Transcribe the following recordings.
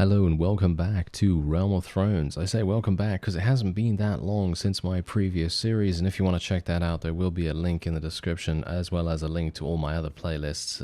Hello and welcome back to Realm of Thrones. I say welcome back because it hasn't been that long since my previous series, and if you want to check that out, there will be a link in the description as well as a link to all my other playlists,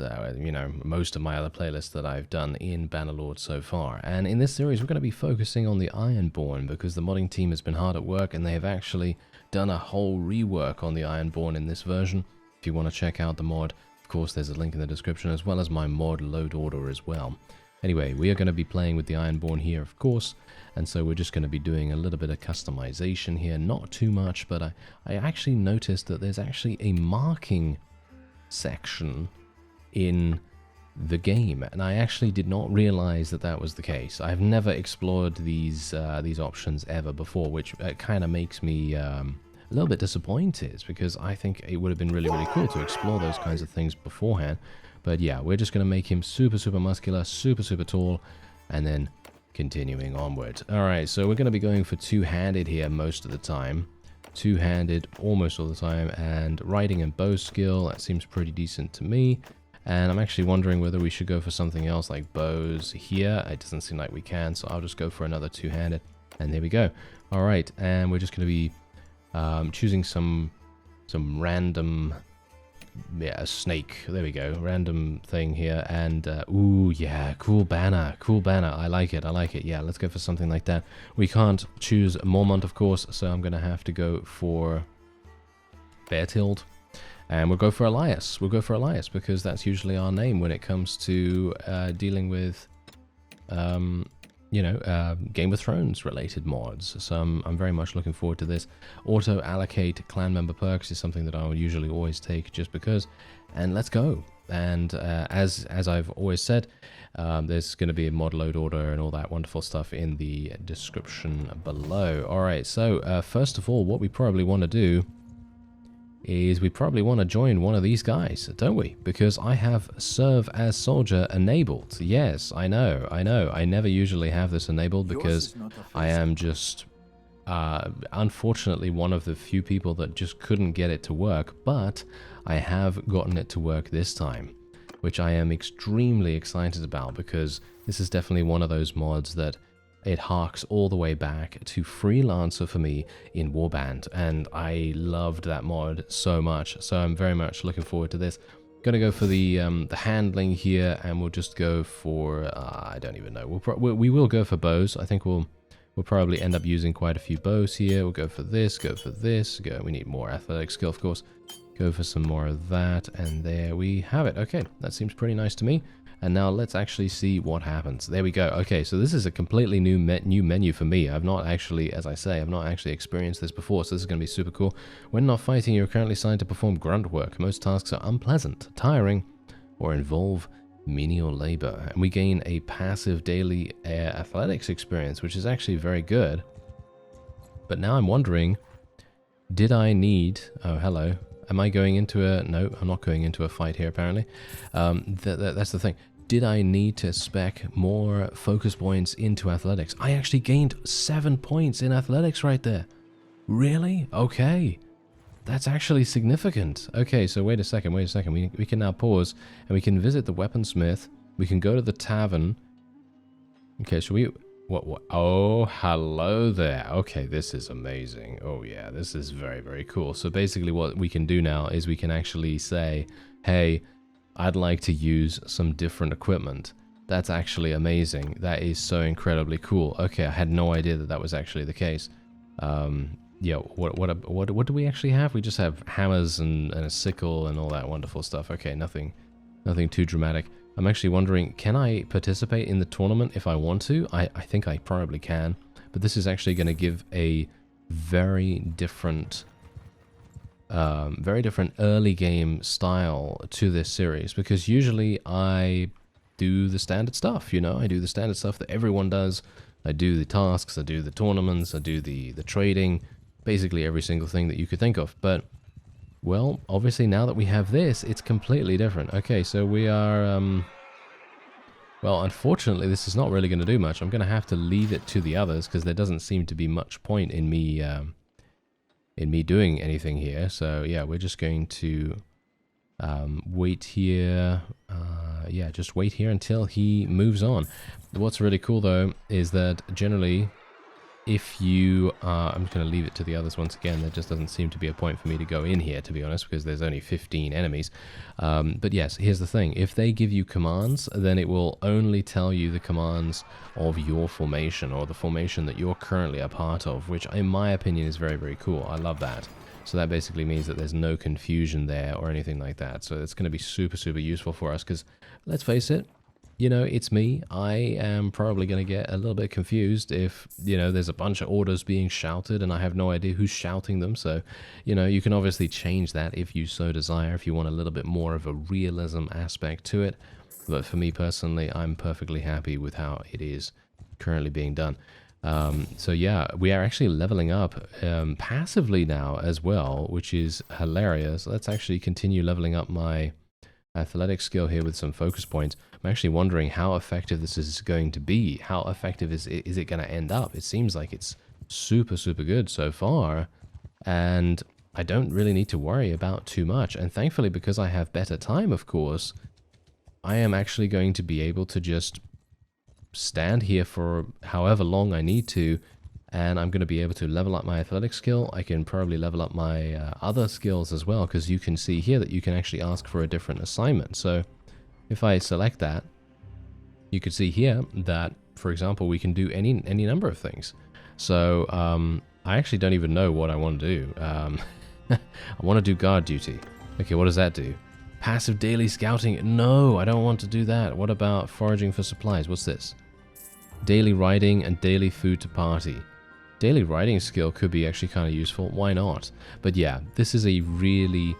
most of my other playlists that I've done in Bannerlord so far. And in this series, we're going to be focusing on the Ironborn because the modding team has been hard at work and they have actually done a whole rework on the Ironborn in this version. If you want to check out the mod, of course, there's a link in the description as well as my mod load order as well. Anyway, we are going to be playing with the Ironborn here, of course, and so we're just going to be doing a little bit of customization here, not too much, but I actually noticed that there's actually a marking section in the game, and I actually did not realize that that was the case. I've never explored these options ever before, which kind of makes me a little bit disappointed, because I think it would have been really, really cool to explore those kinds of things beforehand. But yeah, we're just going to make him super, super muscular, super, super tall, and then continuing onward. Alright, so we're going to be going for two-handed here most of the time. Two-handed almost all the time, and riding and bow skill, that seems pretty decent to me. And I'm actually wondering whether we should go for something else like bows here. It doesn't seem like we can, so I'll just go for another two-handed. And there we go. Alright, and we're just going to be choosing some random... yeah, a snake. There we go. Random thing here. And, ooh, yeah, cool banner. Cool banner. I like it. I like it. Yeah, let's go for something like that. We can't choose Mormont, of course, so I'm going to have to go for Beartild. And we'll go for Elias. We'll go for Elias because that's usually our name when it comes to dealing with, Game of Thrones related mods. So I'm very much looking forward to this. Auto allocate clan member perks is something that I'll usually always take just because. And let's go. And as I've always said, there's going to be a mod load order and all that wonderful stuff in the description below. Alright, so first of all, what we probably want to do is we probably want to join one of these guys, don't we? Because I have serve as soldier enabled. Yes, I know. I never usually have this enabled because I am just unfortunately one of the few people that just couldn't get it to work, but I have gotten it to work this time, which I am extremely excited about because this is definitely one of those mods that it harks all the way back to Freelancer for me in Warband, and I loved that mod so much, so I'm very much looking forward to this. Gonna go for the handling here, and we'll just go for, I don't even know, we will go for bows. I think we'll probably end up using quite a few bows here. We'll go for this, we need more athletic skill, of course. Go for some more of that, and there we have it. Okay, that seems pretty nice to me. And now let's actually see what happens. There we go. Okay, so this is a completely new menu for me. I've not actually, as I say, I've not actually experienced this before, so this is going to be super cool. When not fighting, you're currently assigned to perform grunt work. Most tasks are unpleasant, tiring, or involve menial labor. And we gain a passive daily athletics experience, which is actually very good. But now I'm wondering, did I need... oh, hello. Am I going into a... no, I'm not going into a fight here, apparently. That's the thing. Did I need to spec more focus points into athletics? I actually gained 7 points in athletics right there. Really? Okay. That's actually significant. Okay, so wait a second. We can now pause, and we can visit the weaponsmith. We can go to the tavern. Okay, so we... What? Oh, hello there. Okay, this is amazing. Oh yeah, this is very, very cool. So basically what we can do now is we can actually say, hey, I'd like to use some different equipment. That's actually amazing. That is so incredibly cool. Okay, I had no idea that that was actually the case. Yeah, what do we actually have? We just have hammers and a sickle and all that wonderful stuff. Okay, nothing too dramatic. I'm actually wondering, can I participate in the tournament if I want to? I think I probably can, but this is actually going to give a very different early game style to this series, because usually I do the standard stuff, you know? I do the standard stuff that everyone does. I do the tasks, I do the tournaments, I do the trading, basically every single thing that you could think of, but... well, obviously now that we have this, it's completely different. Okay, so we are, well, unfortunately, this is not really going to do much. I'm going to have to leave it to the others, because there doesn't seem to be much point in me doing anything here. So, yeah, we're just going to Wait here. Yeah, just wait here until he moves on. What's really cool, though, is that generally, if you are... I'm just going to leave it to the others once again. There just doesn't seem to be a point for me to go in here, to be honest, because there's only 15 enemies. But yes, here's the thing. If they give you commands, then it will only tell you the commands of your formation, or the formation that you're currently a part of, which in my opinion is very, very cool. I love that. So that basically means that there's no confusion there or anything like that. So it's going to be super, super useful for us because, let's face it, you know, it's me. I am probably going to get a little bit confused if, you know, there's a bunch of orders being shouted and I have no idea who's shouting them. So, you know, you can obviously change that if you so desire, if you want a little bit more of a realism aspect to it. But for me personally, I'm perfectly happy with how it is currently being done. So yeah, we are actually leveling up passively now as well, which is hilarious. Let's actually continue leveling up my athletic skill here with some focus points. I'm actually wondering how effective this is going to be. How effective is it going to end up? It seems like it's super, super good so far, and I don't really need to worry about too much. And thankfully, because I have better time, of course, I am actually going to be able to just stand here for however long I need to, and I'm going to be able to level up my athletic skill. I can probably level up my other skills as well, because you can see here that you can actually ask for a different assignment. So if I select that, you can see here that, for example, we can do any number of things. So I actually don't even know what I want to do. I want to do guard duty. Okay, what does that do? Passive daily scouting. No, I don't want to do that. What about foraging for supplies? What's this? Daily riding and daily food to party. Daily riding skill could be actually kind of useful. Why not? But yeah, this is a really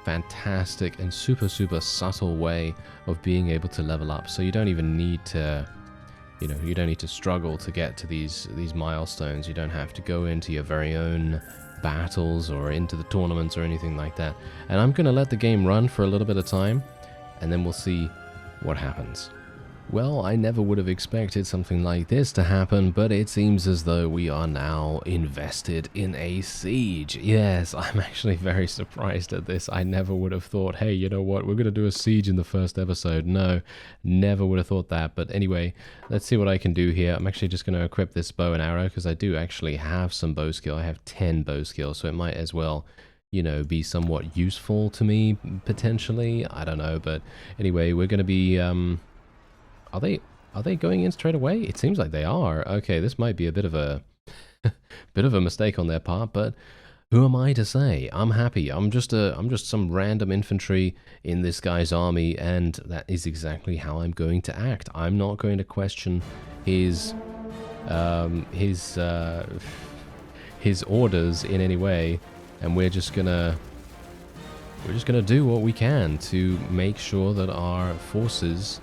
fantastic and super, super subtle way of being able to level up. So you don't even need to, you know, you don't need to struggle to get to these milestones. You don't have to go into your very own battles or into the tournaments or anything like that. And I'm going to let the game run for a little bit of time, and then we'll see what happens. Well, I never would have expected something like this to happen, but it seems as though we are now invested in a siege. Yes, I'm actually very surprised at this. I never would have thought, hey, you know what, we're going to do a siege in the first episode. No, never would have thought that. But anyway, let's see what I can do here. I'm actually just going to equip this bow and arrow, because I do actually have some bow skill. I have 10 bow skill, so it might as well, you know, be somewhat useful to me, potentially. I don't know, but anyway, we're going to be... Are they going in straight away? It seems like they are. Okay, this might be a bit of a mistake on their part, but who am I to say? I'm happy. I'm just some random infantry in this guy's army, and that is exactly how I'm going to act. I'm not going to question his orders in any way, and we're just gonna do what we can to make sure that our forces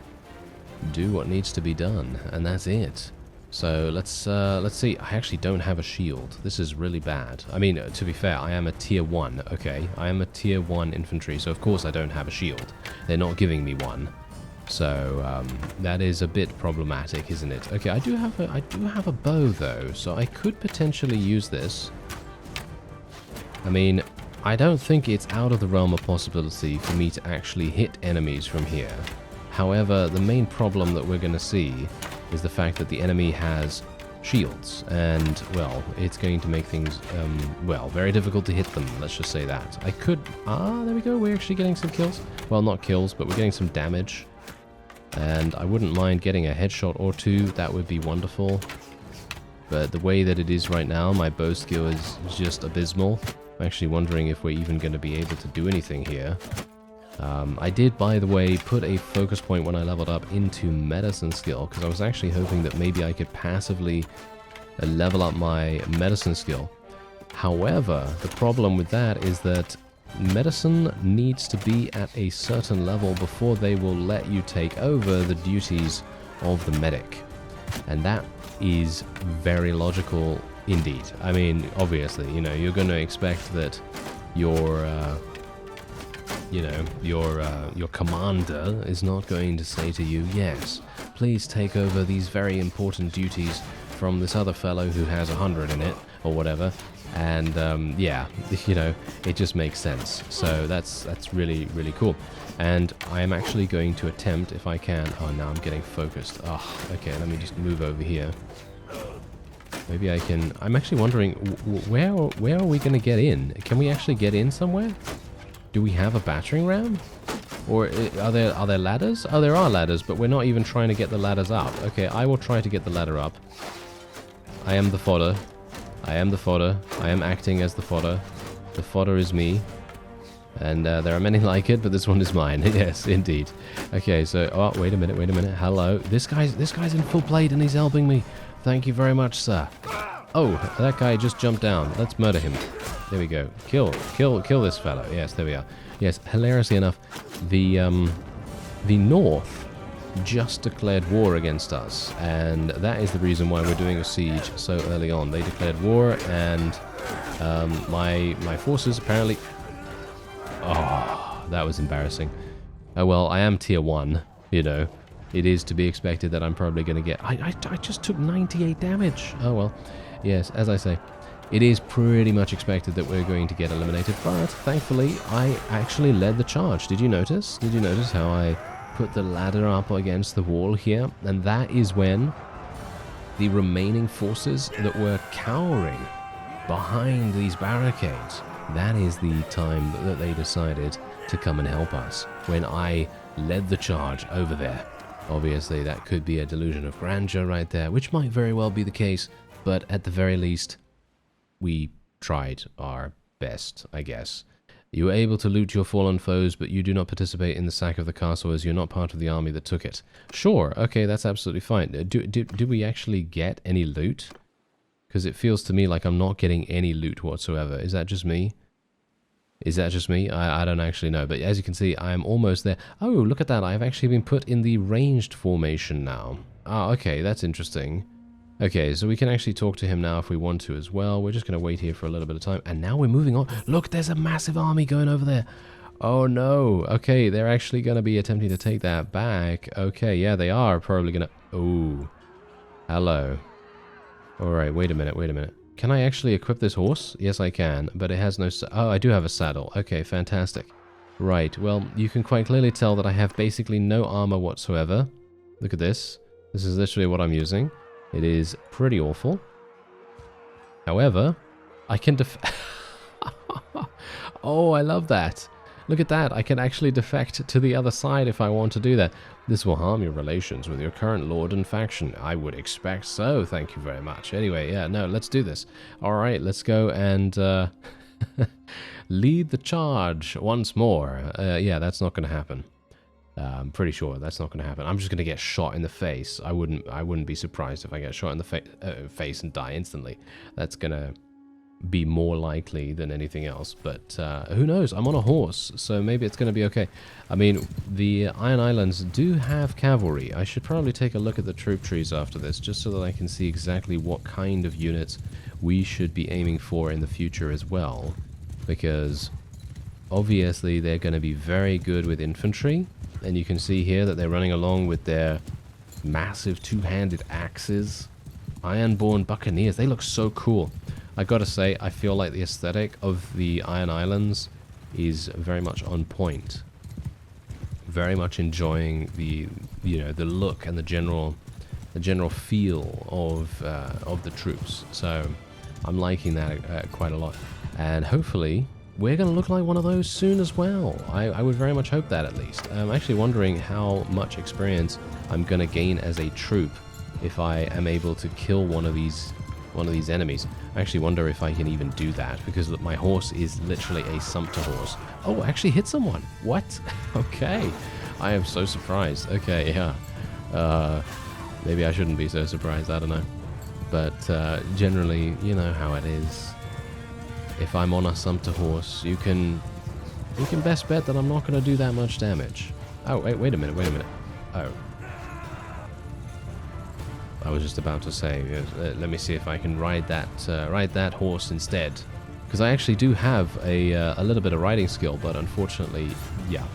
do what needs to be done, and that's it. So let's see. I actually don't have a shield. This is really bad. I mean, to be fair, I am a tier 1. Okay, I am a tier 1 infantry, so of course I don't have a shield. They're not giving me one, so that is a bit problematic, isn't it? Okay, I do have a bow though, so I could potentially use this. I mean, I don't think it's out of the realm of possibility for me to actually hit enemies from here. However, the main problem that we're going to see is the fact that the enemy has shields, and, well, it's going to make things, well, very difficult to hit them, let's just say that. I could... there we go, we're actually getting some kills. Well, not kills, but we're getting some damage. And I wouldn't mind getting a headshot or two, that would be wonderful. But the way that it is right now, my bow skill is just abysmal. I'm actually wondering if we're even going to be able to do anything here. I did, by the way, put a focus point when I leveled up into medicine skill, because I was actually hoping that maybe I could passively level up my medicine skill. However, the problem with that is that medicine needs to be at a certain level before they will let you take over the duties of the medic. And that is very logical indeed. I mean, obviously, you know, you're going to expect that your commander is not going to say to you, yes, please take over these very important duties from this other fellow who has 100 in it, or whatever. And yeah, you know, it just makes sense. So that's really, really cool. And I am actually going to attempt, if I can... Oh, now I'm getting focused. Oh, okay, let me just move over here. Maybe I can... I'm actually wondering, where are we going to get in? Can we actually get in somewhere? Do we have a battering ram? Or are there ladders? Oh, there are ladders, but we're not even trying to get the ladders up. Okay, I will try to get the ladder up. I am the fodder. I am the fodder. I am acting as the fodder. The fodder is me. And there are many like it, but this one is mine. Yes, indeed. Okay, so... Oh, wait a minute, wait a minute. Hello. This guy's in full plate and he's helping me. Thank you very much, sir. Oh, that guy just jumped down. Let's murder him. There we go. Kill this fellow. Yes, there we are. Yes, hilariously enough, the North just declared war against us, and that is the reason why we're doing a siege so early on. They declared war, and my forces apparently... Oh, that was embarrassing. Oh well, I am tier 1, you know. It is to be expected that I'm probably going to get... I just took 98 damage. Oh well. Yes, as I say, it is pretty much expected that we're going to get eliminated, but thankfully I actually led the charge. Did you notice? Did you notice how I put the ladder up against the wall here? And that is when the remaining forces that were cowering behind these barricades, that is the time that they decided to come and help us, when I led the charge over there. Obviously, that could be a delusion of grandeur right there, which might very well be the case, but at the very least, we tried our best, I guess. You were able to loot your fallen foes, but you do not participate in the sack of the castle as you're not part of the army that took it. Sure, okay, that's absolutely fine. Do we actually get any loot? Because it feels to me like I'm not getting any loot whatsoever. Is that just me? Is that just me? I don't actually know. But as you can see, I'm almost there. Oh, look at that. I've actually been put in the ranged formation now. Ah, okay, that's interesting. Okay, so we can actually talk to him now if we want to as well. We're just going to wait here for a little bit of time. And now we're moving on. Look, there's a massive army going over there. Oh, no. Okay, they're actually going to be attempting to take that back. Okay, yeah, they are probably going to... Oh, hello. All right, wait a minute, wait a minute. Can I actually equip this horse? Yes, I can, but it has no... Oh, I do have a saddle. Okay, fantastic. Right, well, you can quite clearly tell that I have basically no armor whatsoever. Look at this. This is literally what I'm using. It is pretty awful. However, I can Oh, I love that. Look at that. I can actually defect to the other side if I want to do that. This will harm your relations with your current lord and faction. I would expect so. Thank you very much. Anyway, yeah, no, let's do this. All right, let's go and lead the charge once more. Yeah, that's not going to happen. I'm pretty sure that's not going to happen. I'm just going to get shot in the face. I wouldn't be surprised if I get shot in the face and die instantly. That's going to be more likely than anything else. But who knows? I'm on a horse, so maybe it's going to be okay. I mean, the Iron Islands do have cavalry. I should probably take a look at the troop trees after this, just so that I can see exactly what kind of units we should be aiming for in the future as well. Because obviously they're going to be very good with infantry. And you can see here that they're running along with their massive two-handed axes. Ironborn Buccaneers. They look so cool. I gotta say, I feel like the aesthetic of the Iron Islands is very much on point. Very much enjoying the look and the general feel of the troops. So I'm liking that quite a lot. And hopefully we're going to look like one of those soon as well. I would very much hope that, at least. I'm actually wondering how much experience I'm going to gain as a troop if I am able to kill one of these enemies. I actually wonder if I can even do that, because look, my horse is literally a sumpter horse. Oh, I actually hit someone. What? Okay. I am so surprised. Okay, yeah. Maybe I shouldn't be so surprised. I don't know. But generally, you know how it is. If I'm on a sumpter horse, you can best bet that I'm not going to do that much damage. Oh, wait a minute. Oh. I was just about to say, let me see if I can ride that horse instead. Because I actually do have a little bit of riding skill, but unfortunately, yeah.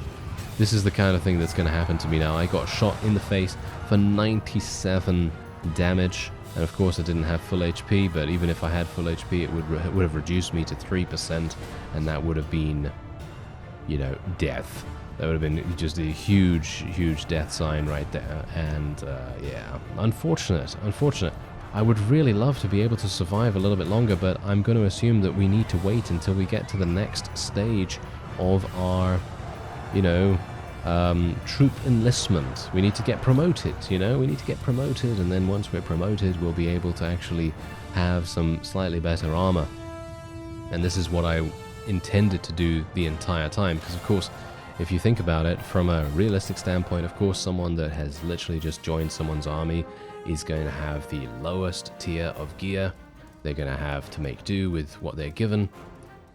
This is the kind of thing that's going to happen to me now. I got shot in the face for 97 damage. And of course I didn't have full HP, but even if I had full HP, it would have reduced me to 3%, and that would have been, you know, death. That would have been just a huge, huge death sign right there. And yeah, unfortunate. I would really love to be able to survive a little bit longer, but I'm going to assume that we need to wait until we get to the next stage of our, you know, troop enlistment. We need to get promoted, you know, we need to get promoted, and then once we're promoted, we'll be able to actually have some slightly better armor. And this is what I intended to do the entire time, because of course, if you think about it from a realistic standpoint, of course, someone that has literally just joined someone's army is going to have the lowest tier of gear. They're going to have to make do with what they're given,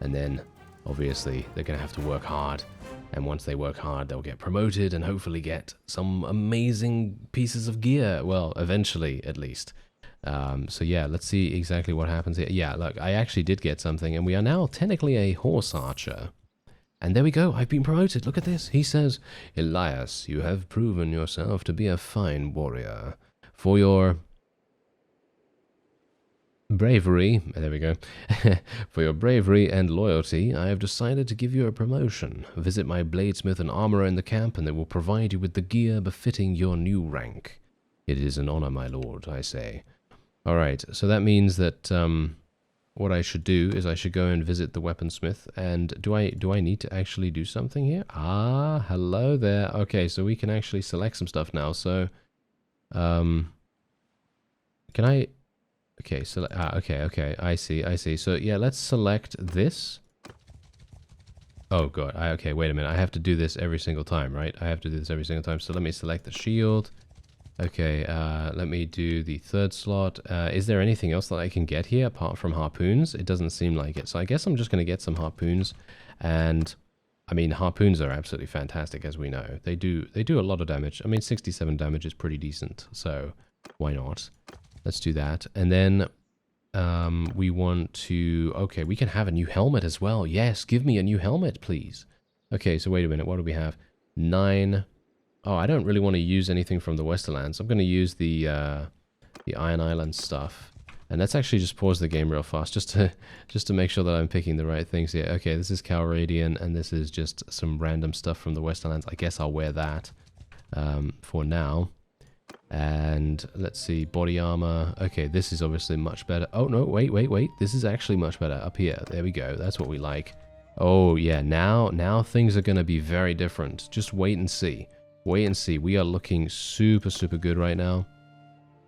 and then obviously they're going to have to work hard. And once they work hard, they'll get promoted and hopefully get some amazing pieces of gear. Well, eventually, at least. So yeah, let's see exactly what happens here. Yeah, look, I actually did get something, and we are now technically a horse archer. And there we go, I've been promoted. Look at this. He says, Elias, you have proven yourself to be a fine warrior. For your bravery, there we go, for your bravery and loyalty, I have decided to give you a promotion. Visit my bladesmith and armorer in the camp, and they will provide you with the gear befitting your new rank. It is an honor, my lord, I say. Alright, so that means that what I should do is I should go and visit the weaponsmith. And do I need to actually do something here? Ah, hello there. Okay, so we can actually select some stuff now. So, can I... Okay, so okay, I see. So yeah, let's select this. Oh god, okay, wait a minute. I have to do this every single time, right? I have to do this every single time. So let me select the shield. Okay, let me do the third slot. Is there anything else that I can get here apart from harpoons? It doesn't seem like it. So I guess I'm just going to get some harpoons. And I mean, harpoons are absolutely fantastic, as we know. They do a lot of damage. I mean, 67 damage is pretty decent. So why not? Let's do that. And then we want to... Okay, we can have a new helmet as well. Yes, give me a new helmet, please. Okay, so wait a minute. What do we have? 9... Oh, I don't really want to use anything from the Westerlands. I'm going to use the Iron Island stuff. And let's actually just pause the game real fast, just to make sure that I'm picking the right things here. Okay, this is Calradian, and this is just some random stuff from the Westerlands. I guess I'll wear that for now. And let's see, body armor. Okay, this is obviously much better. Oh, no, wait. This is actually much better up here. There we go. That's what we like. Oh, yeah, now things are going to be very different. Just wait and see. Wait and see. We are looking super, super good right now.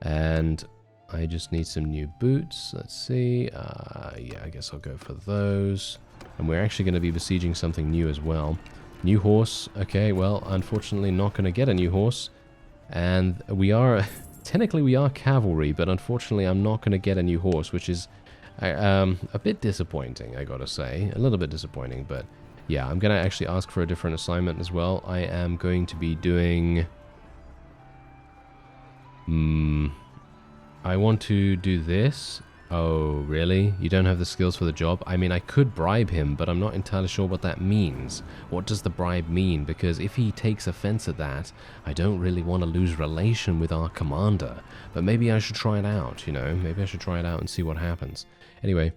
And I just need some new boots. Let's see. Yeah, I guess I'll go for those. And we're actually going to be besieging something new as well. New horse. Okay, well, unfortunately not going to get a new horse. And we are... Technically we are cavalry, but unfortunately I'm not going to get a new horse, which is a bit disappointing, I gotta say. A little bit disappointing, but... Yeah, I'm going to actually ask for a different assignment as well. I am going to be doing... I want to do this. Oh, really? You don't have the skills for the job? I mean, I could bribe him, but I'm not entirely sure what that means. What does the bribe mean? Because if he takes offense at that, I don't really want to lose relation with our commander. But maybe I should try it out, you know? Maybe I should try it out and see what happens. Anyway...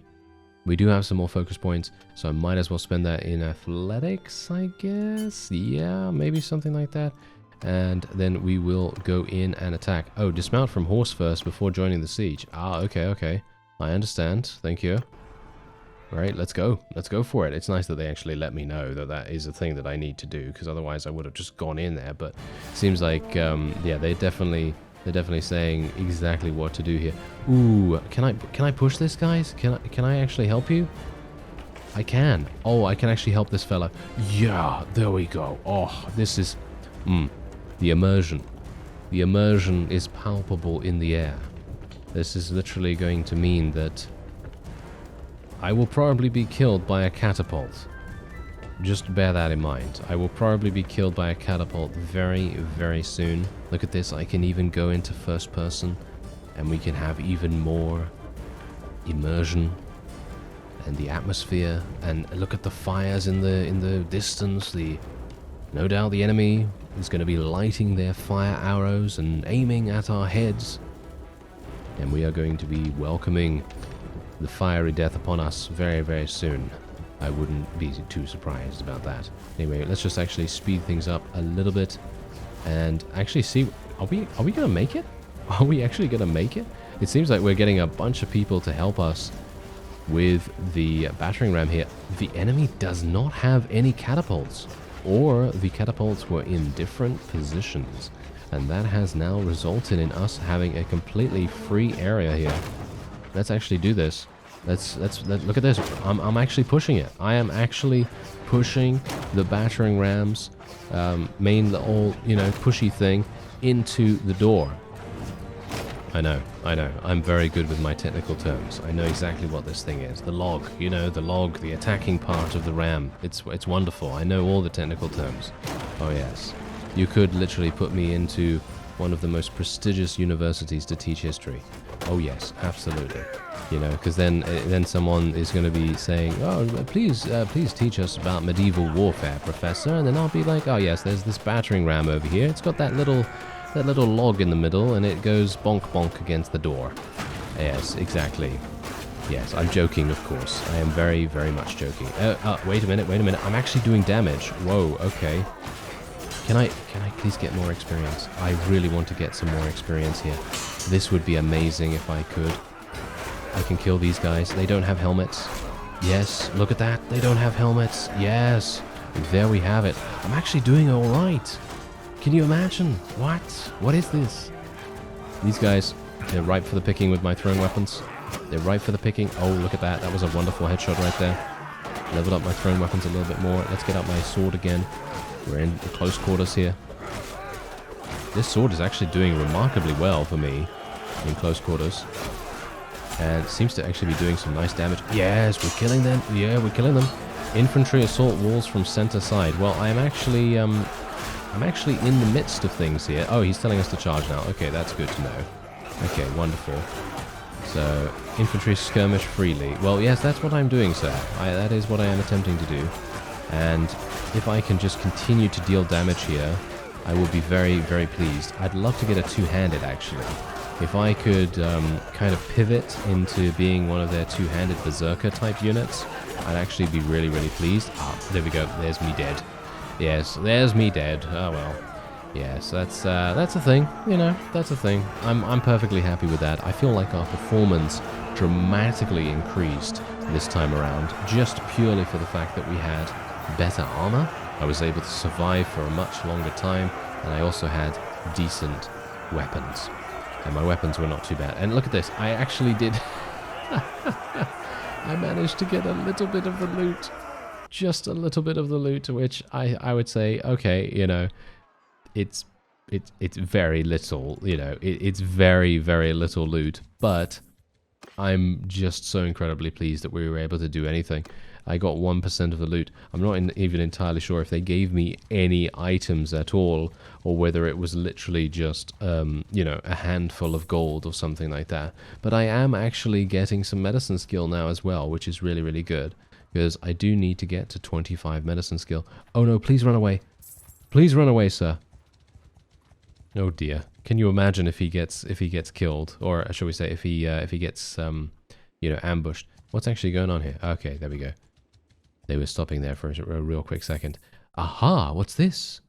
We do have some more focus points, so I might as well spend that in athletics, I guess? Yeah, maybe something like that. And then we will go in and attack. Oh, dismount from horse first before joining the siege. Ah, okay. I understand. Thank you. Right, let's go. Let's go for it. It's nice that they actually let me know that that is a thing that I need to do, because otherwise I would have just gone in there. But it seems like, yeah, they're definitely saying exactly what to do here. Ooh, can I push this, guys? Can I actually help you? I can. Oh, I can actually help this fella. Yeah, there we go. Oh, this is... the immersion. The immersion is palpable in the air. This is literally going to mean that I will probably be killed by a catapult. Just bear that in mind. I will probably be killed by a catapult very, very soon. Look at this. I can even go into first person, and we can have even more immersion and the atmosphere. And look at the fires in the distance. No doubt the enemy is going to be lighting their fire arrows and aiming at our heads. And we are going to be welcoming the fiery death upon us very, very soon. I wouldn't be too surprised about that. Anyway, let's just actually speed things up a little bit and actually see, are we gonna make it? Are we actually gonna make it? It seems like we're getting a bunch of people to help us with the battering ram here. The enemy does not have any catapults, or the catapults were in different positions, and that has now resulted in us having a completely free area here. Let's actually do this. Let's look at this. I'm actually pushing it. I am actually pushing the battering rams main little, you know, pushy thing into the door. I know. I'm very good with my technical terms. I know exactly what this thing is. The log, you know, the log, the attacking part of the ram. It's wonderful. I know all the technical terms. Oh yes. You could literally put me into one of the most prestigious universities to teach history. Oh yes, absolutely. You know, because then someone is going to be saying, "Oh, please teach us about medieval warfare, Professor." And then I'll be like, "Oh yes, there's this battering ram over here. It's got that little log in the middle, and it goes bonk bonk against the door." Yes, exactly. Yes, I'm joking, of course. I am very, very much joking. Wait a minute. I'm actually doing damage. Whoa. Okay. Can I please get more experience? I really want to get some more experience here. This would be amazing if I could. I can kill these guys. They don't have helmets. Yes, look at that. They don't have helmets. Yes. There we have it. I'm actually doing all right. Can you imagine? What? What is this? These guys, they're ripe for the picking with my throwing weapons. They're ripe for the picking. Oh, look at that. That was a wonderful headshot right there. Leveled up my throwing weapons a little bit more. Let's get up my sword again. We're in close quarters here. This sword is actually doing remarkably well for me in close quarters. And it seems to actually be doing some nice damage. Yes, we're killing them. Yeah, we're killing them. Infantry assault walls from center side. Well, I'm actually in the midst of things here. Oh, he's telling us to charge now. Okay, that's good to know. Okay, wonderful. So, infantry skirmish freely. Well, yes, that's what I'm doing, sir. That is what I am attempting to do. And if I can just continue to deal damage here, I will be very, very pleased. I'd love to get a two-handed, actually. If I could kind of pivot into being one of their two-handed berserker-type units, I'd actually be really, really pleased. Ah, there we go. There's me dead. Yes, there's me dead. Oh, well. Yes, that's a thing. You know, that's a thing. I'm perfectly happy with that. I feel like our performance dramatically increased this time around, just purely for the fact that we had better armor. I was able to survive for a much longer time, and I also had decent weapons. And my weapons were not too bad. And look at this. I actually did... I managed to get a little bit of the loot. Just a little bit of the loot, which I would say, okay, you know, it's very little, you know, it's very, very little loot. But I'm just so incredibly pleased that we were able to do anything. I got 1% of the loot. I'm not even entirely sure if they gave me any items at all, or whether it was literally just, you know, a handful of gold or something like that. But I am actually getting some medicine skill now as well, which is really, really good, because I do need to get to 25 medicine skill. Oh no, please run away. Please run away, sir. Oh dear. Can you imagine if he gets killed, or shall we say if he gets you know, ambushed? What's actually going on here? Okay, there we go. They were stopping there for a real quick second. Aha, what's this?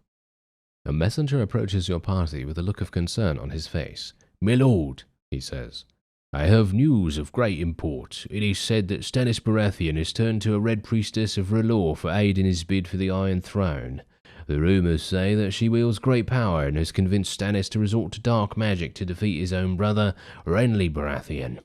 A messenger approaches your party with a look of concern on his face. "My lord," he says, "I have news of great import. It is said that Stannis Baratheon has turned to a Red Priestess of R'hllor for aid in his bid for the Iron Throne. The rumours say that she wields great power and has convinced Stannis to resort to dark magic to defeat his own brother, Renly Baratheon."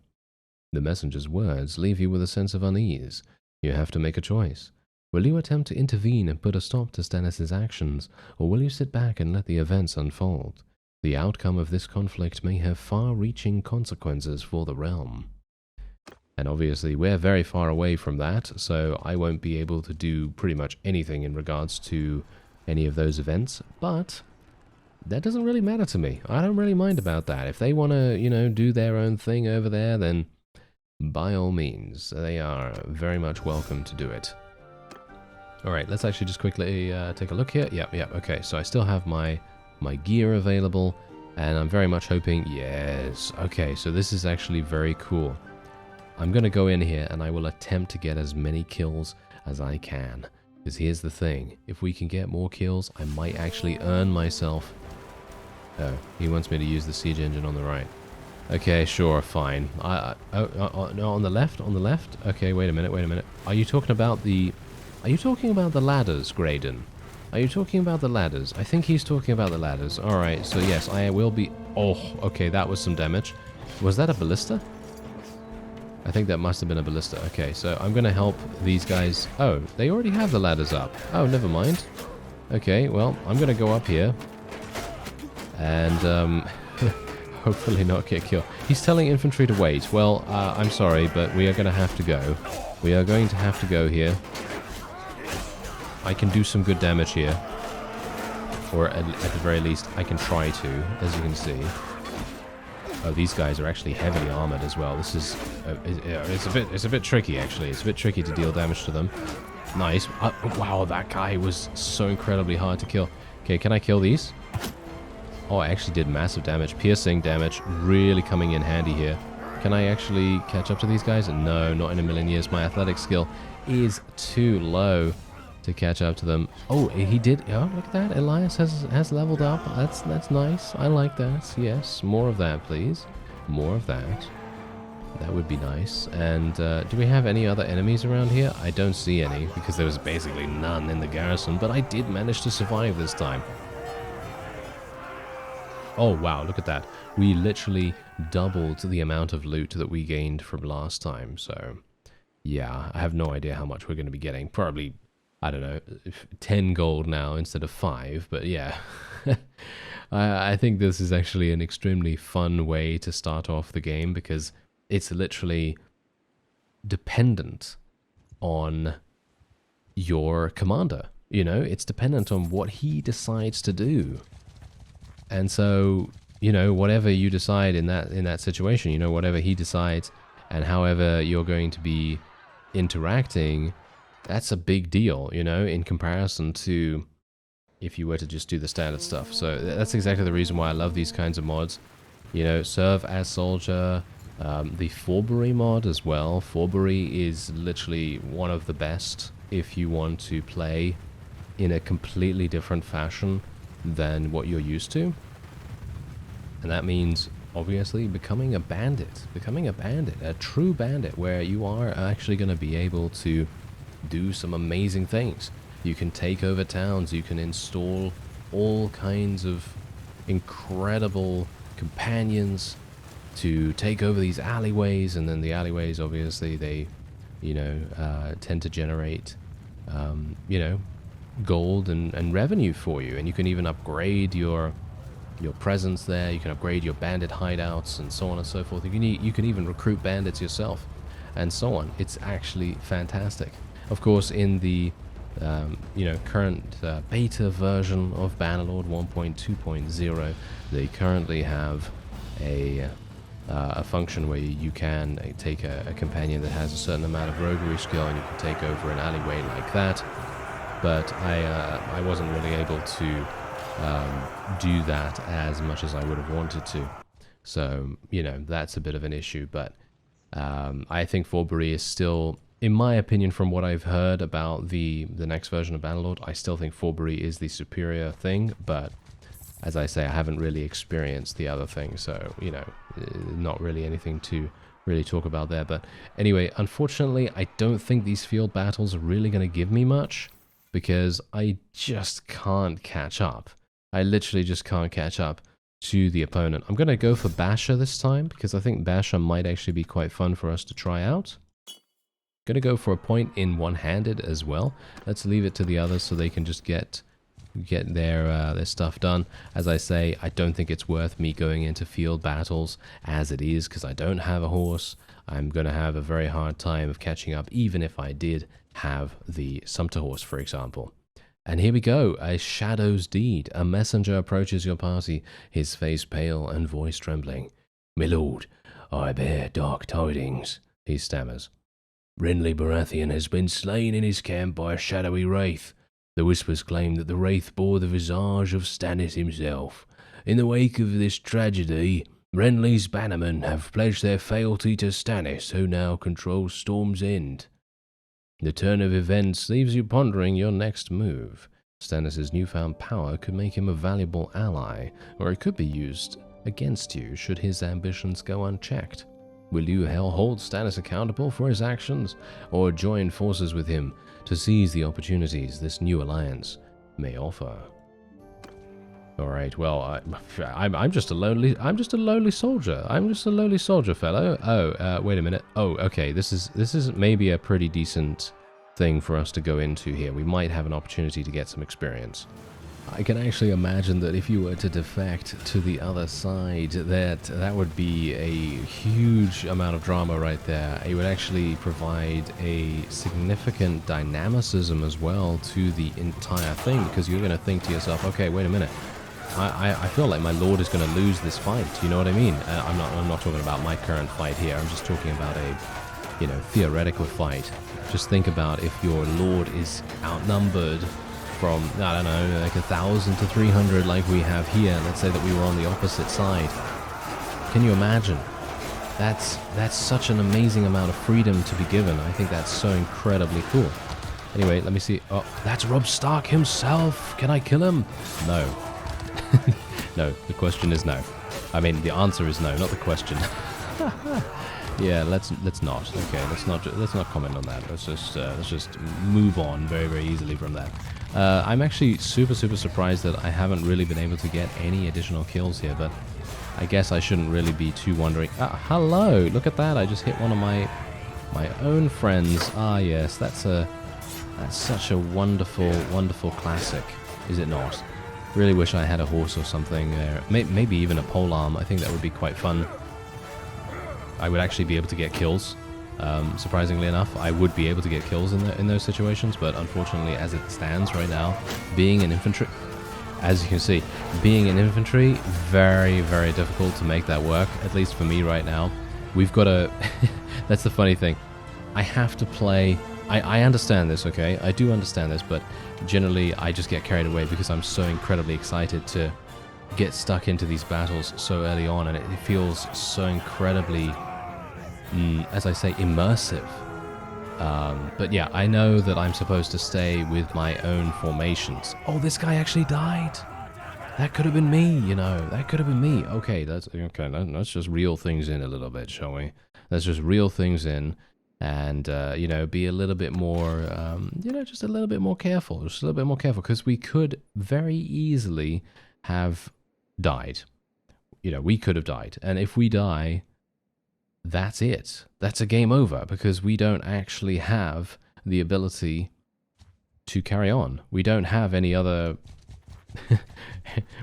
The messenger's words leave you with a sense of unease. You have to make a choice. Will you attempt to intervene and put a stop to Stannis' actions, or will you sit back and let the events unfold? The outcome of this conflict may have far-reaching consequences for the realm. And obviously we're very far away from that, so I won't be able to do pretty much anything in regards to any of those events, but that doesn't really matter to me. I don't really mind about that. If they want to, you know, do their own thing over there, then by all means, they are very much welcome to do it. Alright, let's actually just quickly take a look here. Yep, okay, so I still have my gear available. And I'm very much hoping, yes, okay, so this is actually very cool. I'm going to go in here and I will attempt to get as many kills as I can. Because here's the thing, if we can get more kills, I might actually earn myself... Oh, he wants me to use the siege engine on the right. Okay, sure, fine. No, on the left, on the left? Okay, wait a minute. Are you talking about the ladders, Graydon? Are you talking about the ladders? I think he's talking about the ladders. Alright, so yes, I will be... Oh, okay, that was some damage. Was that a ballista? I think that must have been a ballista. Okay, so I'm going to help these guys. Oh, they already have the ladders up. Oh, never mind. Okay, well, I'm going to go up here. And, hopefully not get killed. He's telling infantry to wait. Well, I'm sorry, but we are going to have to go. We are going to have to go here. I can do some good damage here. Or at the very least, I can try to, as you can see. Oh, these guys are actually heavily armored as well. This is... it's a bit tricky, actually. It's a bit tricky to deal damage to them. Nice. Wow, that guy was so incredibly hard to kill. Okay, can I kill these? Oh, I actually did massive damage. Piercing damage really coming in handy here. Can I actually catch up to these guys? No, not in a million years. My athletic skill is too low to catch up to them. Oh, he did. Oh, look at that. Elias has leveled up. That's nice. I like that. Yes, more of that, please. More of that. That would be nice. And do we have any other enemies around here? I don't see any because there was basically none in the garrison, but I did manage to survive this time. Oh, wow, look at that. We literally doubled the amount of loot that we gained from last time. So, yeah, I have no idea how much we're going to be getting. Probably, I don't know, 10 gold now instead of 5. But yeah, I think this is actually an extremely fun way to start off the game because it's literally dependent on your commander. You know, it's dependent on what he decides to do. And so, you know, whatever you decide in that situation, you know, whatever he decides and however you're going to be interacting, that's a big deal, you know, in comparison to if you were to just do the standard stuff. So that's exactly the reason why I love these kinds of mods. You know, serve as soldier, the Forbury mod as well. Forbury is literally one of the best if you want to play in a completely different fashion than what you're used to. And that means obviously becoming a bandit, a true bandit, where you are actually going to be able to do some amazing things. You can take over towns, you can install all kinds of incredible companions to take over these alleyways, and then the alleyways obviously they, you know, tend to generate, you know, gold and revenue for you, and you can even upgrade your presence there. You can upgrade your bandit hideouts and so on and so forth. You can even recruit bandits yourself and so on. It's actually fantastic. Of course, in the you know, current beta version of Bannerlord 1.2.0, they currently have a function where you can take a companion that has a certain amount of roguery skill and you can take over an alleyway like that. But I wasn't really able to do that as much as I would have wanted to. So, you know, that's a bit of an issue. But I think Forbury is still, in my opinion, from what I've heard about the next version of Bannerlord, I still think Forbury is the superior thing. But as I say, I haven't really experienced the other thing. So, you know, not really anything to really talk about there. But anyway, unfortunately, I don't think these field battles are really going to give me much, because I just can't catch up. I literally just can't catch up to the opponent. I'm going to go for Basher this time, because I think Basher might actually be quite fun for us to try out. Going to go for a point in one-handed as well. Let's leave it to the others so they can just get their stuff done. As I say, I don't think it's worth me going into field battles as it is, because I don't have a horse. I'm going to have a very hard time of catching up, even if I did have the Sumpter horse, for example. And here we go, a shadow's deed. A messenger approaches your party, his face pale and voice trembling. "My lord, I bear dark tidings," he stammers. "Renly Baratheon has been slain in his camp by a shadowy wraith. The whispers claim that the wraith bore the visage of Stannis himself. In the wake of this tragedy, Renly's bannermen have pledged their fealty to Stannis, who now controls Storm's End. The turn of events leaves you pondering your next move. Stannis' newfound power could make him a valuable ally, or it could be used against you should his ambitions go unchecked. Will you hold Stannis accountable for his actions, or join forces with him to seize the opportunities this new alliance may offer? All right. Well, I'm just a lonely soldier. I'm just a lowly soldier, fellow. Oh, wait a minute. Oh, okay. This is maybe a pretty decent thing for us to go into here. We might have an opportunity to get some experience. I can actually imagine that if you were to defect to the other side, that would be a huge amount of drama right there. It would actually provide a significant dynamicism as well to the entire thing, because you're going to think to yourself, okay, wait a minute. I feel like my lord is going to lose this fight. You know what I mean? I'm not talking about my current fight here. I'm just talking about a, theoretical fight. Just think about if your lord is outnumbered from, I don't know, like 1,000 to 300 like we have here. Let's say that we were on the opposite side. Can you imagine? That's such an amazing amount of freedom to be given. I think that's so incredibly cool. Anyway, let me see. Oh, that's Robb Stark himself. Can I kill him? No. No, the question is no. I mean, the answer is no, not the question. Yeah, let's not. Okay, let's not comment on that. Let's just move on very, very easily from that. I'm actually super surprised that I haven't really been able to get any additional kills here, but I guess I shouldn't really be too wondering. Hello, look at that! I just hit one of my own friends. Ah, yes, that's such a wonderful classic, is it not? Really wish I had a horse or something there. Maybe even a polearm. I think that would be quite fun. I would actually be able to get kills. Surprisingly enough, I would be able to get kills in those situations, but unfortunately, as it stands right now, being an infantry, as you can see, being an infantry, very, very difficult to make that work, at least for me right now. We've got to... That's the funny thing. I have to play... I understand this, okay? I do understand this, but generally I just get carried away because I'm so incredibly excited to get stuck into these battles so early on, and it feels so incredibly, as I say, immersive. But yeah, I know that I'm supposed to stay with my own formations. Oh, this guy actually died. That could have been me, That could have been me. Okay, let's just reel things in a little bit, shall we? Let's just reel things in. And, be a little bit more, just a little bit more careful. Just a little bit more careful, because we could very easily have died. We could have died. And if we die, that's it. That's a game over, because we don't actually have the ability to carry on. We don't have any other...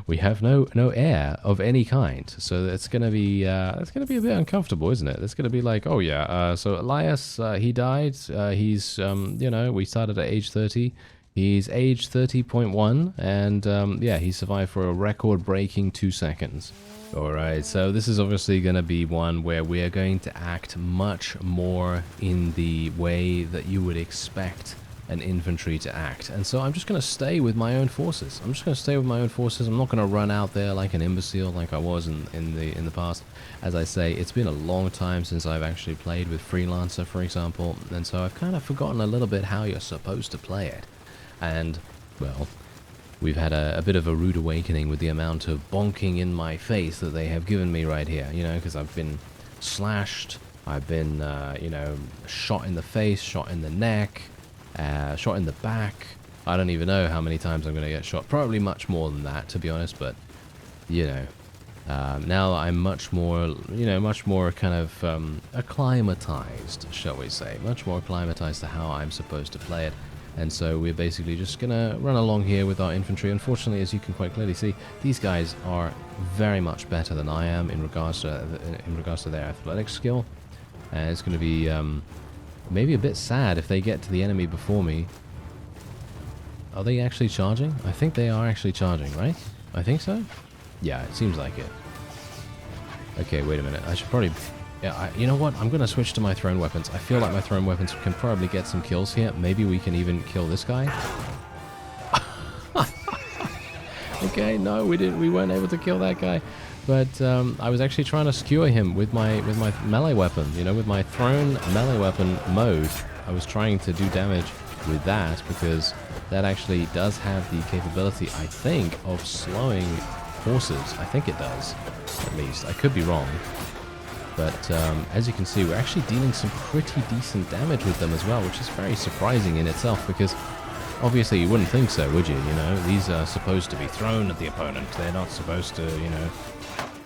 we have no air of any kind, so it's gonna be a bit uncomfortable, isn't it? It's gonna be like, oh yeah, so Elias, he died. He's we started at age 30. He's age 30.1, and yeah, he survived for a record-breaking 2 seconds. All right, so this is obviously gonna be one where we are going to act much more in the way that you would expect an infantry to act, and so I'm just going to stay with my own forces. I'm not going to run out there like an imbecile like I was in the past. As I say, it's been a long time since I've actually played with Freelancer, for example, and so I've kind of forgotten a little bit how you're supposed to play it. And, well, we've had a bit of a rude awakening with the amount of bonking in my face that they have given me right here, because I've been slashed, I've been, shot in the face, shot in the neck, shot in the back. I don't even know how many times I'm going to get shot. Probably much more than that, to be honest, but, now I'm much more kind of acclimatized, shall we say. Much more acclimatized to how I'm supposed to play it. And so we're basically just going to run along here with our infantry. Unfortunately, as you can quite clearly see, these guys are very much better than I am in regards to their athletic skill. And it's going to be... maybe a bit sad if they get to the enemy before me. Are they actually charging? I think they are actually charging, right? I think so? Yeah, it seems like it. Okay, wait a minute. I should probably... Yeah, you know what? I'm going to switch to my thrown weapons. I feel like my thrown weapons can probably get some kills here. Maybe we can even kill this guy. Okay, no, we weren't able to kill that guy. But I was actually trying to skewer him with my melee weapon, you know, with my thrown melee weapon mode. I was trying to do damage with that because that actually does have the capability, I think, of slowing horses. I think it does, at least. I could be wrong. But as you can see, we're actually dealing some pretty decent damage with them as well, which is very surprising in itself because obviously you wouldn't think so, would you? You know, these are supposed to be thrown at the opponent. They're not supposed to, you know,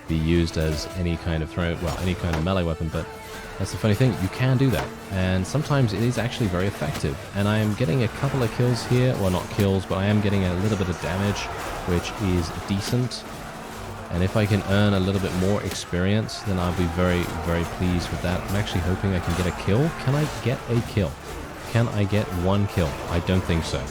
be used as any kind of any kind of melee weapon, but that's the funny thing, you can do that, and sometimes it is actually very effective, and I am getting a couple of kills here, well not kills, but I am getting a little bit of damage, which is decent, and if I can earn a little bit more experience, then I'll be very, very pleased with that. I'm actually hoping I can get a kill. Can I get a kill? Can I get one kill? I don't think so.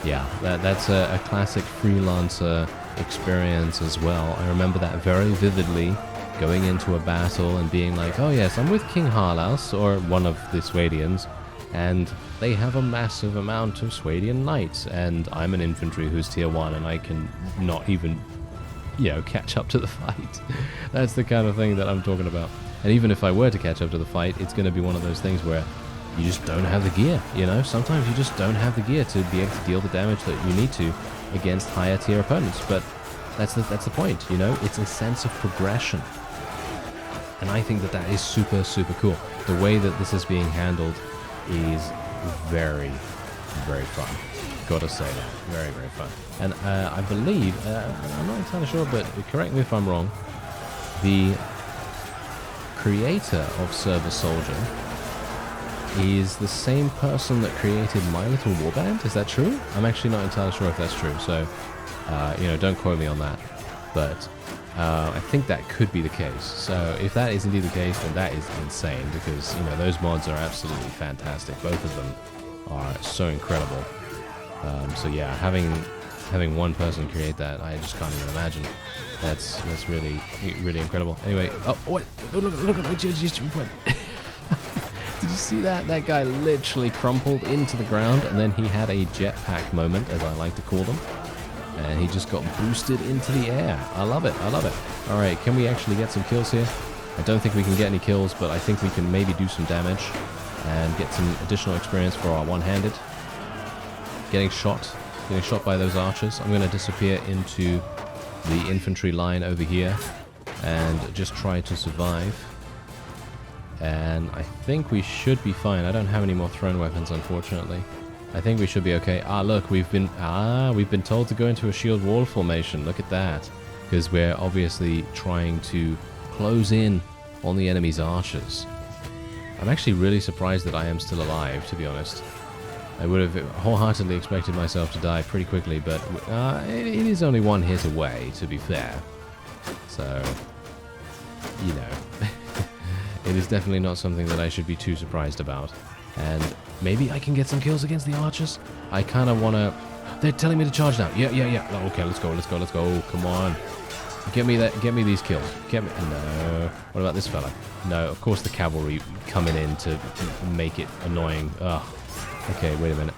Yeah, that's a classic freelancer experience as well. I remember that very vividly, going into a battle and being like, oh yes, I'm with King Harlaus, or one of the Swadians, and they have a massive amount of Swadian knights, and I'm an infantry who's tier 1, and I can not even, you know, catch up to the fight. That's the kind of thing that I'm talking about. And even if I were to catch up to the fight, it's going to be one of those things where you just don't have the gear, you know? Sometimes you just don't have the gear to be able to deal the damage that you need to against higher tier opponents, but that's the point, you know? It's a sense of progression. And I think that is super, super cool. The way that this is being handled is very, very fun. Gotta say that. Very, very fun. And I believe, I'm not entirely sure, but correct me if I'm wrong, the creator of Server Soldier is the same person that created My Little Warband. Is that true? I'm actually not entirely sure if that's true, so, you know, don't quote me on that. But I think that could be the case. So if that is indeed the case, then that is insane because, you know, those mods are absolutely fantastic. Both of them are so incredible. So yeah, having one person create that, I just can't even imagine. That's really, really incredible. Anyway, oh wait, look at just went. Did you see that? That guy literally crumpled into the ground, and then he had a jetpack moment, as I like to call them. And he just got boosted into the air. I love it. I love it. All right, can we actually get some kills here? I don't think we can get any kills, but I think we can maybe do some damage and get some additional experience for our one-handed. Getting shot by those archers. I'm going to disappear into the infantry line over here and just try to survive. And I think we should be fine. I don't have any more thrown weapons, unfortunately. I think we should be okay. Ah, look, we've been told to go into a shield wall formation. Look at that. Because we're obviously trying to close in on the enemy's archers. I'm actually really surprised that I am still alive, to be honest. I would have wholeheartedly expected myself to die pretty quickly, but it is only one hit away, to be fair. So, you know, it is definitely not something that I should be too surprised about. And maybe I can get some kills against the archers. I kind of want to... They're telling me to charge now. Yeah. Oh, okay, let's go. Oh, come on. Get me these kills. Get me... No. What about this fella? No, of course the cavalry coming in to make it annoying. Ugh. Okay, wait a minute.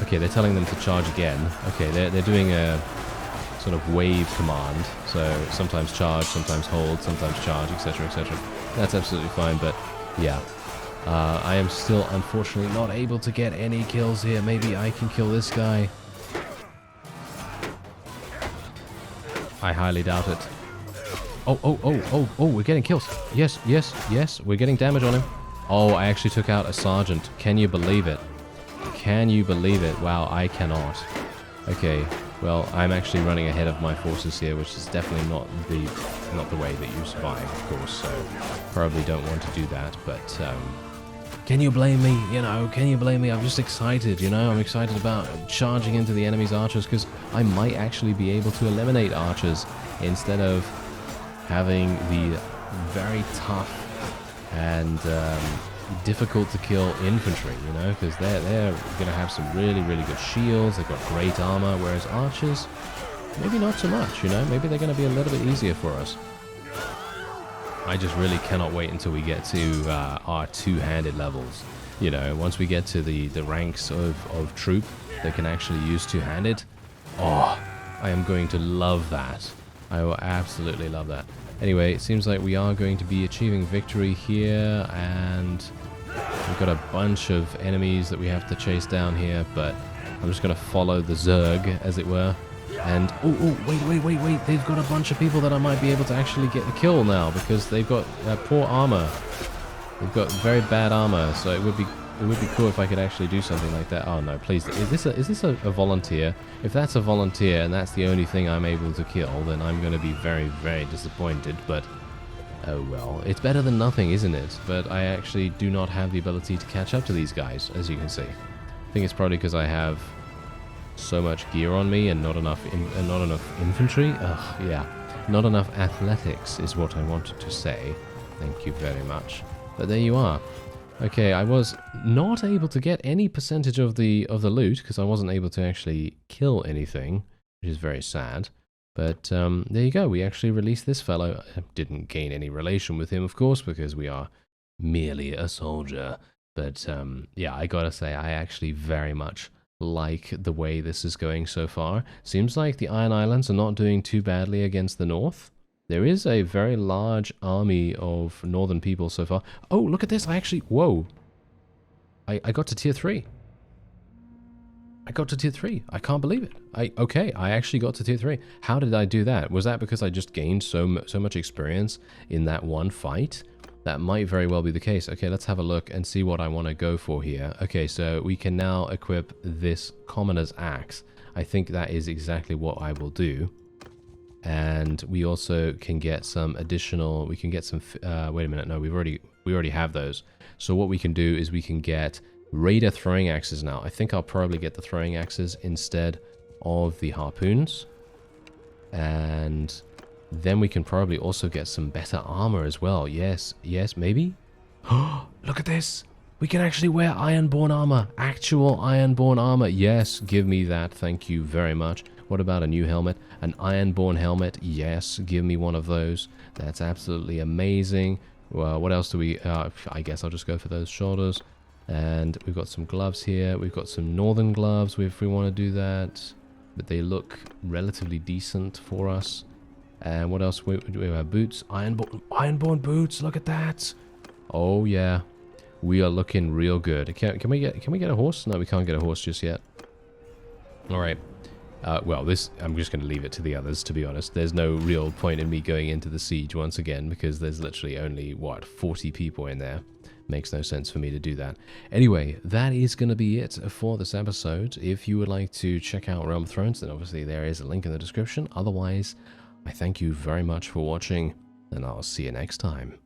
Okay, they're telling them to charge again. Okay, they're doing a sort of wave command. So sometimes charge, sometimes hold, sometimes charge, etc., etc. That's absolutely fine, but yeah. I am still, unfortunately, not able to get any kills here. Maybe I can kill this guy. I highly doubt it. Oh, we're getting kills. Yes, we're getting damage on him. Oh, I actually took out a sergeant. Can you believe it? Can you believe it? Wow, I cannot. Okay, well, I'm actually running ahead of my forces here, which is definitely not the way that you survive, of course, so probably don't want to do that, but can you blame me? You know, can you blame me? I'm just excited, you know? I'm excited about charging into the enemy's archers because I might actually be able to eliminate archers instead of having the very tough and difficult to kill infantry, you know, because they're going to have some really, really good shields. They've got great armor, whereas archers, maybe not so much, you know. Maybe they're going to be a little bit easier for us. I just really cannot wait until we get to our two-handed levels. You know, once we get to the ranks of troop that can actually use two-handed, Oh, I am going to love that. I will absolutely love that. Anyway, it seems like we are going to be achieving victory here, and we've got a bunch of enemies that we have to chase down here, but I'm just going to follow the Zerg, as it were. And, oh, wait, they've got a bunch of people that I might be able to actually get the kill now, because they've got poor armor. They've got very bad armor, so it would be cool if I could actually do something like that. Oh no, please. Is this a volunteer? If that's a volunteer and that's the only thing I'm able to kill, then I'm going to be very, very disappointed. But, oh well. It's better than nothing, isn't it? But I actually do not have the ability to catch up to these guys, as you can see. I think it's probably because I have so much gear on me and not enough infantry. Ugh, yeah. Not enough athletics is what I wanted to say. Thank you very much. But there you are. Okay, I was not able to get any percentage of the loot because I wasn't able to actually kill anything, which is very sad. But there you go. We actually released this fellow. I didn't gain any relation with him, of course, because we are merely a soldier. But yeah, I gotta say, I actually very much like the way this is going so far. Seems like the Iron Islands are not doing too badly against the North. There is a very large army of northern people so far. Oh, look at this. I actually... Whoa. I got to tier 3. I got to tier 3. I can't believe it. Okay, I actually got to tier 3. How did I do that? Was that because I just gained so much experience in that one fight? That might very well be the case. Okay, let's have a look and see what I want to go for here. Okay, so we can now equip this Commoner's Axe. I think that is exactly what I will do. And we also can get some additional, we can get some, wait a minute, no, we already have those. So what we can do is we can get Raider throwing axes now. I think I'll probably get the throwing axes instead of the harpoons. And then we can probably also get some better armor as well. Yes, maybe? Oh, look at this. We can actually wear Ironborn armor, actual Ironborn armor. Yes, give me that, thank you very much. What about a new helmet? An Ironborn helmet? Yes, give me one of those. That's absolutely amazing. Well, what else do we... I guess I'll just go for those shoulders. And we've got some gloves here. We've got some northern gloves if we want to do that. But they look relatively decent for us. And what else? We have boots. Ironborn boots. Look at that. Oh, yeah. We are looking real good. Can we get a horse? No, we can't get a horse just yet. All right. Well, I'm just going to leave it to the others, to be honest. There's no real point in me going into the siege once again, because there's literally only, what, 40 people in there. Makes no sense for me to do that. Anyway, that is going to be it for this episode. If you would like to check out Realm of Thrones, then obviously there is a link in the description. Otherwise, I thank you very much for watching, and I'll see you next time.